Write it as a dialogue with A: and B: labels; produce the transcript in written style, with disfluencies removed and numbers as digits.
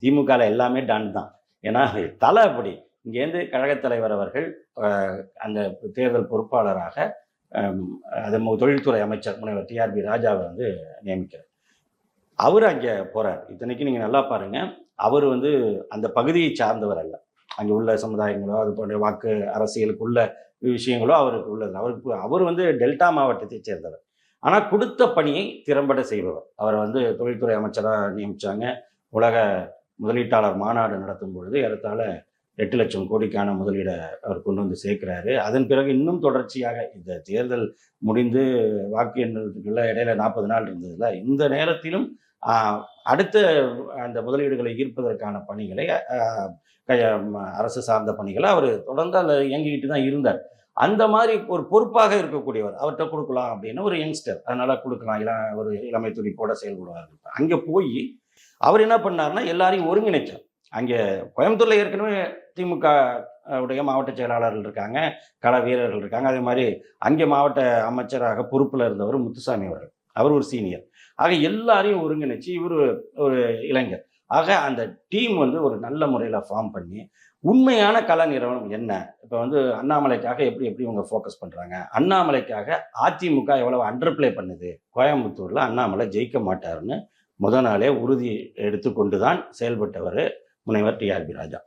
A: திமுகல எல்லாமே டான் தான். ஏன்னா தல அப்படி. இங்கேருந்து கழகத் தலைவர் அவர்கள் அந்த தேர்தல் பொறுப்பாளராக அம் அது தொழில்துறை அமைச்சர் முனைவர் டிஆர்பி ராஜாவ வந்து நியமிக்கிறார். அவரு அங்கே போறார். இத்தனைக்கும் நீங்க நல்லா பாருங்க. அவரு வந்து அந்த பகுதியை சார்ந்தவர் அல்ல. அங்கே உள்ள சமுதாயங்களோ, அது போன்ற வாக்கு அரசியலுக்குள்ள விஷயங்களோ அவருக்கு உள்ளது. அவர் வந்து டெல்டா மாவட்டத்தைச் சேர்ந்தவர். ஆனா குடுத்த பணியை திறம்பட செய்பவர். அவர வந்து தொழில்துறை அமைச்சரா நியமிச்சாங்க. உலக முதலீட்டாளர் மாநாடு நடத்தும் பொழுது ஏறத்தாழ 8,00,000 கோடிக்கான முதலீட அவர் கொண்டு வந்து சேர்க்கிறாரு. அதன் பிறகு இன்னும் தொடர்ச்சியாக இந்த தேர்தல் முடிந்து வாக்கு எண்ணுறதுக்குள்ள இடையில 40 நாள் இருந்ததுல, இந்த நேரத்திலும் அ அடுத்த அந்த முதலீடுகளை ஈர்ப்பதற்கான பணிகளை அரசு சார்ந்த பணிகள அவரு தொடர்ந்து அதுல இயங்கிக்கிட்டு தான் இருந்தார். அந்த மாரி ஒரு பொறுப்பாக இருக்கக்கூடியவர். அவர்ட்ட குடுக்கலாம் அப்படின்னு ஒரு யங்ஸ்டர். அதனால குடுக்கலாம். ஒரு இளமை துடிப்போட செயல்படுவார். அங்க போயி அவர் என்ன பண்ணாருன்னா, எல்லாரையும் ஒருங்கிணைச்சார். அங்கே கோயம்புத்தூர்ல ஏற்கனவே திமுக உடைய மாவட்ட செயலாளர்கள் இருக்காங்க, கள வீரர்கள் இருக்காங்க. அதே மாரி அங்கே மாவட்ட அமைச்சராக பொறுப்புல இருந்தவர் முத்துசாமி அவர்கள். அவர் ஒரு சீனியர். ஆக எல்லாரையும் ஒருங்கிணைச்சு இவரு ஒரு இளைஞர். ஆக அந்த டீம் வந்து ஒரு நல்ல முறையில ஃபார்ம் பண்ணி, உண்மையான கள நிலவரம் என்ன? இப்ப வந்து அண்ணாமலைக்காக எப்படி எப்படி இவங்க ஃபோக்கஸ் பண்றாங்க? அண்ணாமலைக்காக அதிமுக எவ்வளவு அண்டர் பிளே பண்ணுது? கோயம்புத்தூர்ல அண்ணாமலை ஜெயிக்க மாட்டாருன்னு நாளே உறுதி எடுத்துக்கொண்டு தான் செயல்பட்டவரு முனைவர் டிஆர்பி ராஜா.